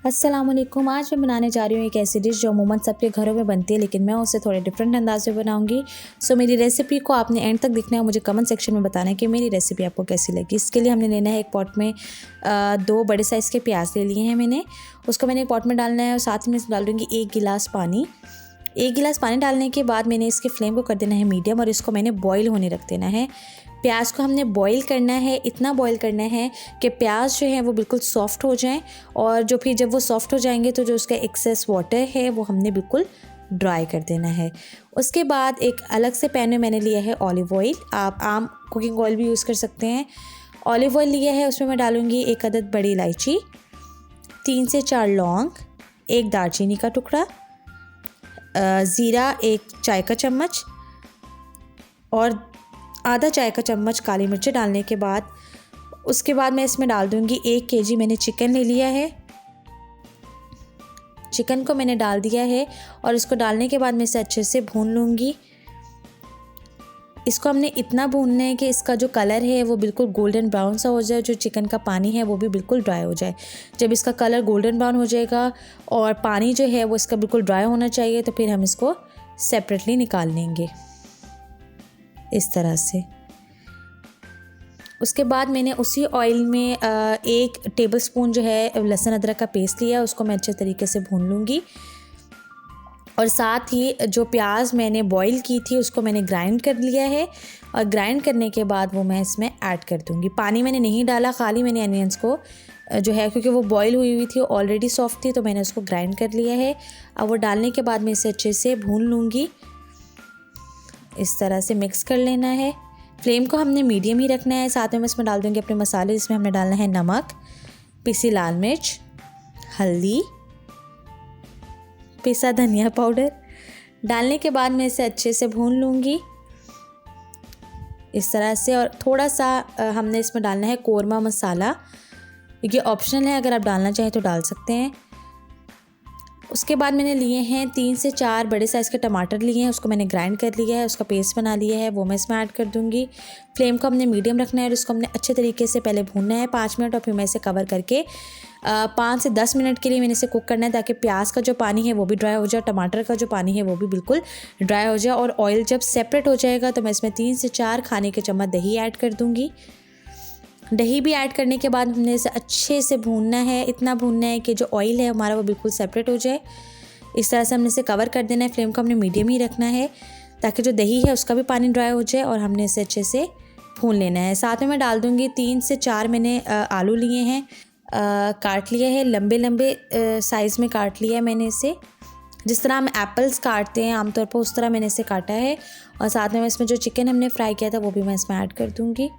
अस्सलाम वालेकुम। आज मैं बनाने जा रही हूँ एक ऐसी डिश जो अमूमन सबके घरों में बनती है, लेकिन मैं उसे थोड़े डिफरेंट अंदाज में बनाऊंगी। सो मेरी रेसिपी को आपने एंड तक देखना है, मुझे कमेंट सेक्शन में बताना है कि मेरी रेसिपी आपको कैसी लगी। इसके लिए हमने लेना है एक पॉट में 2 बड़े साइज़ के प्याज ले लिए हैं मैंने। उसको मैंने एक पॉट में डालना है और साथ में डाल दूँगी 1 गिलास पानी। 1 गिलास पानी डालने के बाद मैंने इसके फ्लेम को कर देना है मीडियम और इसको मैंने बॉईल होने रख देना है। प्याज को हमने बॉईल करना है, इतना बॉईल करना है कि प्याज जो है वो बिल्कुल सॉफ्ट हो जाएं, और जो फिर जब वो सॉफ्ट हो जाएंगे तो जो उसका एक्सेस वाटर है वो हमने बिल्कुल ड्राई कर देना है। उसके बाद एक अलग से पैन में मैंने लिया है ऑलिव ऑयल, आप आम कुकिंग ऑयल भी यूज़ कर सकते हैं। ऑलिव ऑयल लिया है, उसमें मैं डालूँगी 1 अदद बड़ी इलायची, 3 से 4 लौंग, 1 दालचीनी का टुकड़ा, ज़ीरा 1 चाय का चम्मच और आधा चाय का चम्मच काली मिर्च डालने के बाद उसके बाद मैं इसमें डाल दूँगी 1 केजी मैंने चिकन ले लिया है। चिकन को मैंने डाल दिया है और इसको डालने के बाद मैं इसे अच्छे से भून लूँगी। इसको हमने इतना भूनना है कि इसका जो कलर है वो बिल्कुल गोल्डन ब्राउन सा हो जाए, जो चिकन का पानी है वो भी बिल्कुल ड्राई हो जाए। जब इसका कलर गोल्डन ब्राउन हो जाएगा और पानी जो है वो इसका बिल्कुल ड्राई होना चाहिए, तो फिर हम इसको सेपरेटली निकाल लेंगे इस तरह से। उसके बाद मैंने उसी ऑयल में 1 टेबलस्पून जो है लहसुन अदरक का पेस्ट लिया, उसको मैं अच्छे तरीके से भून लूँगी। और साथ ही जो प्याज मैंने बॉईल की थी उसको मैंने ग्राइंड कर लिया है, और ग्राइंड करने के बाद वो मैं इसमें ऐड कर दूँगी। पानी मैंने नहीं डाला, खाली मैंने अनियंस को जो है, क्योंकि वो बॉईल हुई थी ऑलरेडी सॉफ्ट थी, तो मैंने उसको ग्राइंड कर लिया है। अब वो डालने के बाद मैं इसे अच्छे से भून लूँगी। इस तरह से मिक्स कर लेना है। फ्लेम को हमने मीडियम ही रखना है। साथ में मैं इसमें डाल दूँगी अपने मसाले, जिसमें हमने डालना है नमक, पिसी लाल मिर्च, हल्दी, पिसा धनिया पाउडर। डालने के बाद मैं इसे अच्छे से भून लूँगी इस तरह से। और थोड़ा सा हमने इसमें डालना है कोरमा मसाला, ये ऑप्शनल है, अगर आप डालना चाहें तो डाल सकते हैं। उसके बाद मैंने लिए हैं 3 से 4 बड़े साइज़ के टमाटर लिए हैं, उसको मैंने ग्राइंड कर लिया है, उसका पेस्ट बना लिया है, वो मैं इसमें ऐड कर दूंगी। फ्लेम को हमने मीडियम रखना है और इसको हमने अच्छे तरीके से पहले भूनना है 5 मिनट, और फिर मैं इसे कवर करके 5 से 10 मिनट के लिए मैंने इसे कुक करना है, ताकि प्याज का जो पानी है वो भी ड्राई हो जाए, टमाटर का जो पानी है वो भी बिल्कुल ड्राई हो जाए। और ऑयल जब सेपरेट हो जाएगा तो मैं इसमें 3 से 4 खाने के चम्मच दही ऐड कर दूँगी। दही भी ऐड करने के बाद हमने इसे अच्छे से भूनना है, इतना भूनना है कि जो ऑयल है हमारा वो बिल्कुल सेपरेट हो जाए। इस तरह से हमने इसे कवर कर देना है। फ्लेम को हमने मीडियम ही रखना है, ताकि जो दही है उसका भी पानी ड्राई हो जाए, और हमने इसे अच्छे से भून लेना है। साथ में मैं डाल दूँगी 3 से 4 मैंने आलू लिए हैं, काट लिए हैं, लंबे लंबे साइज़ में काट लिया है मैंने इसे, जिस तरह हम एप्पल्स काटते हैं आमतौर पर उस तरह मैंने इसे काटा है। और साथ में मैं इसमें जो चिकन हमने फ्राई किया था वो भी मैं इसमें ऐड कर दूँगी।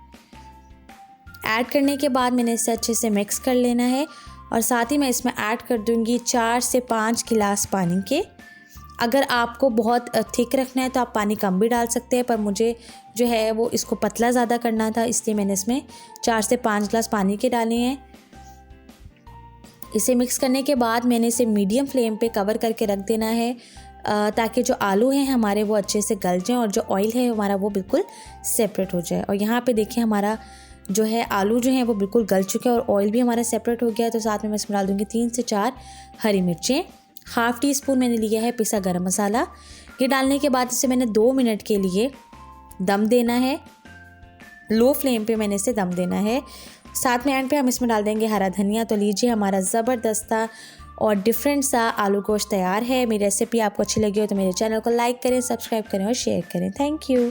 ऐड करने के बाद मैंने इसे अच्छे से मिक्स कर लेना है, और साथ ही मैं इसमें ऐड कर दूंगी 4 से 5 गिलास पानी के। अगर आपको बहुत थिक रखना है तो आप पानी कम भी डाल सकते हैं, पर मुझे जो है वो इसको पतला ज़्यादा करना था, इसलिए मैंने इसमें 4 से 5 गिलास पानी के डाले हैं। इसे मिक्स करने के बाद मैंने इसे मीडियम फ्लेम पे कवर करके रख देना है, ताकि जो आलू हैं हमारे वो अच्छे से गल जाएँ और जो ऑयल है हमारा वो बिल्कुल सेपरेट हो जाए। और यहाँ पे देखिए हमारा जो है आलू जो है वो बिल्कुल गल चुके हैं और ऑयल भी हमारा सेपरेट हो गया है। तो साथ में मैं इसमें डाल दूँगी 3 से 4 हरी मिर्चें, ½ टीस्पून मैंने लिया है पिसा गरम मसाला। ये डालने के बाद इसे मैंने 2 मिनट के लिए दम देना है, लो फ्लेम पे मैंने इसे दम देना है। साथ में एंड पे हम इसमें डाल देंगे हरा धनिया। तो लीजिए हमारा ज़बरदस्त और डिफरेंट सा आलू गोश्त तैयार है। मेरी रेसिपी आपको अच्छी लगी हो तो मेरे चैनल को लाइक करें, सब्सक्राइब करें और शेयर करें। Thank you.